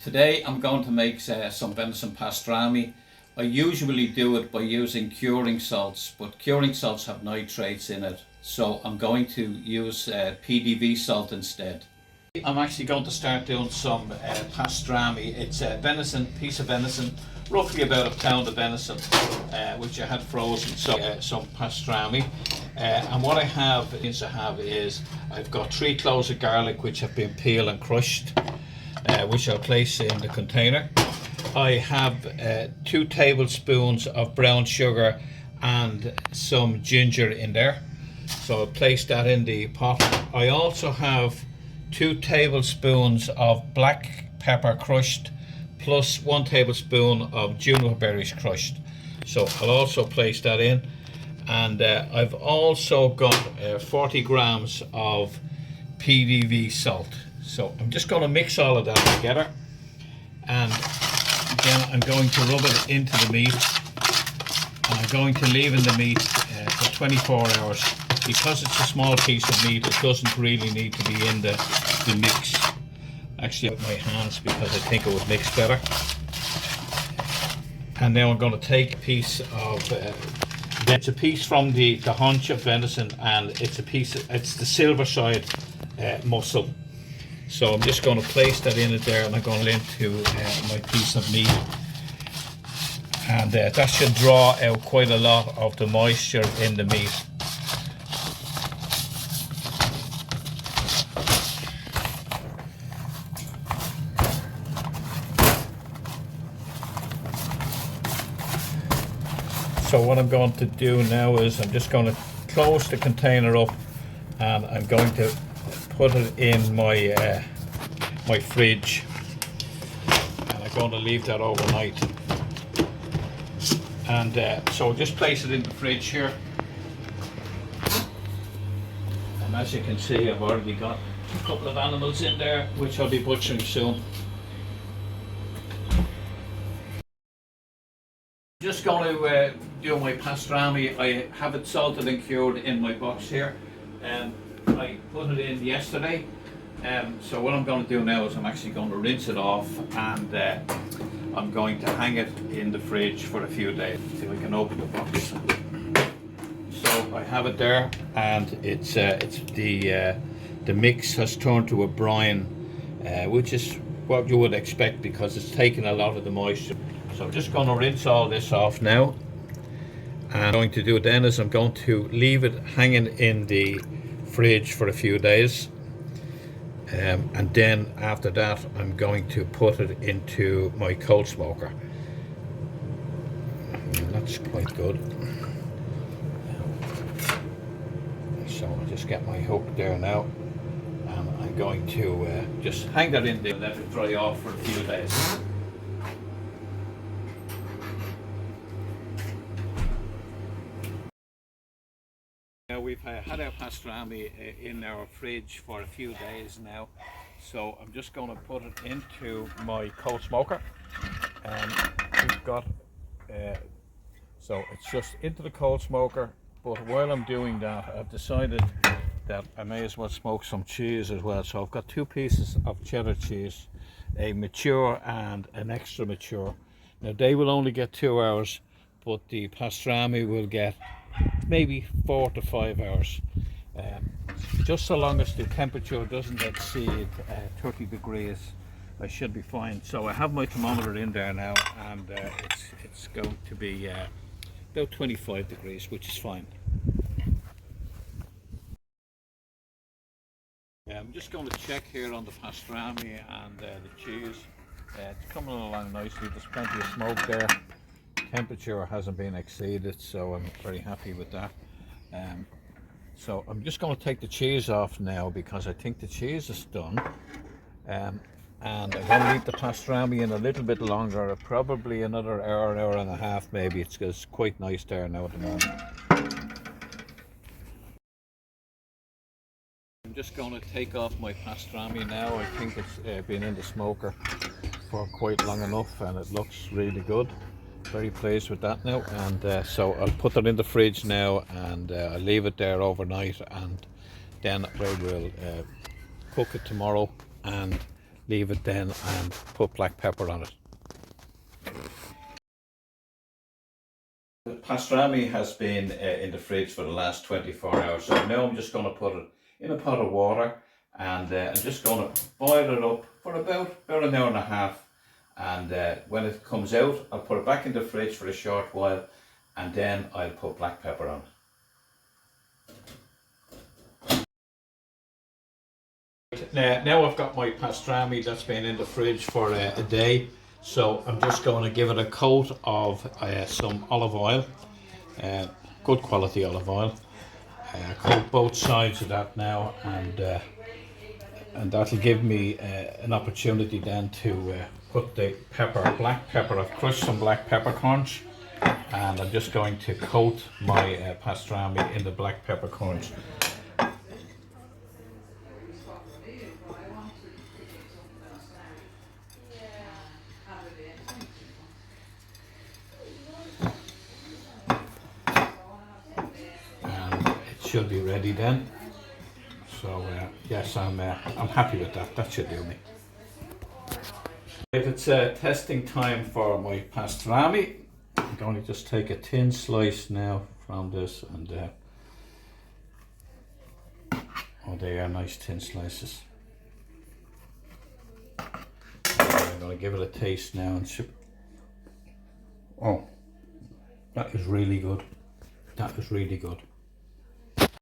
Today I'm going to make some venison pastrami. I usually do it by using curing salts, but curing salts have nitrates in it, so I'm going to use PDV salt instead. I'm actually going to start doing some pastrami. It's a piece of venison, roughly about a pound of venison, which I had frozen. So some pastrami, and what I have is I've got 3 cloves of garlic which have been peeled and crushed, which I'll place in the container. I have 2 tablespoons of brown sugar and some ginger in there, so I'll place that in the pot. I also have 2 tablespoons of black pepper crushed plus 1 tablespoon of juniper berries crushed, so I'll also place that in. And I've also got 40 grams of PDV salt. So I'm just going to mix all of that together, and then I'm going to rub it into the meat, and I'm going to leave in the meat for 24 hours. Because it's a small piece of meat, it doesn't really need to be in the mix. Actually, with my hands, because I think it would mix better. And now I'm going to take a piece of it's a piece from the haunch of venison, and it's the silver side muscle. So I'm just going to place that in it there, and I'm going to into my piece of meat, and that should draw out quite a lot of the moisture in the meat. So what I'm going to do now is I'm just going to close the container up, and I'm going to put it in my my fridge, and I'm going to leave that overnight. And so just place it in the fridge here, and as you can see, I've already got a couple of animals in there which I'll be butchering soon. Just going to do my pastrami. I have it salted and cured in my box here, and I put it in yesterday. So what I'm going to do now is I'm actually going to rinse it off, and I'm going to hang it in the fridge for a few days until I can open the box. So I have it there, and it's the mix has turned to a brine, which is what you would expect because it's taken a lot of the moisture. So I'm just going to rinse all this off now, and I'm going to do then is I'm going to leave it hanging in the fridge for a few days, and then after that I'm going to put it into my cold smoker. And that's quite good. So I'll just get my hook there now, and I'm going to just hang that in there and let it dry off for a few days. We've had our pastrami in our fridge for a few days now, so I'm just going to put it into my cold smoker, and we've got so it's just into the cold smoker. But while I'm doing that, I've decided that I may as well smoke some cheese as well. So I've got 2 pieces of cheddar cheese, a mature and an extra mature. Now they will only get 2 hours, but the pastrami will get maybe 4 to 5 hours, just so long as the temperature doesn't exceed 30 degrees. I should be fine. So I have my thermometer in there now, and it's going to be about 25 degrees, which is fine. I'm just going to check here on the pastrami and the cheese. It's coming along nicely. There's plenty of smoke there. Temperature hasn't been exceeded, so I'm very happy with that. So I'm just going to take the cheese off now because I think the cheese is done, and I'm going to leave the pastrami in a little bit longer, probably another hour and a half maybe. It's quite nice there now at the moment. I'm just going to take off my pastrami now. I think it's been in the smoker for quite long enough, and it looks really good. Very pleased with that now, and so I'll put it in the fridge now, and I'll leave it there overnight, and then I will cook it tomorrow and leave it then and put black pepper on it. The pastrami has been in the fridge for the last 24 hours, so now I'm just going to put it in a pot of water, and I'm just going to boil it up for about an hour and a half, and when it comes out I'll put it back in the fridge for a short while, and then I'll put black pepper on it. Now I've got my pastrami that's been in the fridge for a day, so I'm just going to give it a coat of some olive oil, good quality olive oil. Coat both sides of that now, and that'll give me an opportunity then to put the black pepper. I've crushed some black peppercorns, and I'm just going to coat my pastrami in the black peppercorns. And it should be ready then. So yes, I'm happy with that. That should do me. If it's testing time for my pastrami, I'm going to just take a thin slice now from this, and oh, they are nice thin slices. I'm going to give it a taste now and oh, that is really good. That is really good.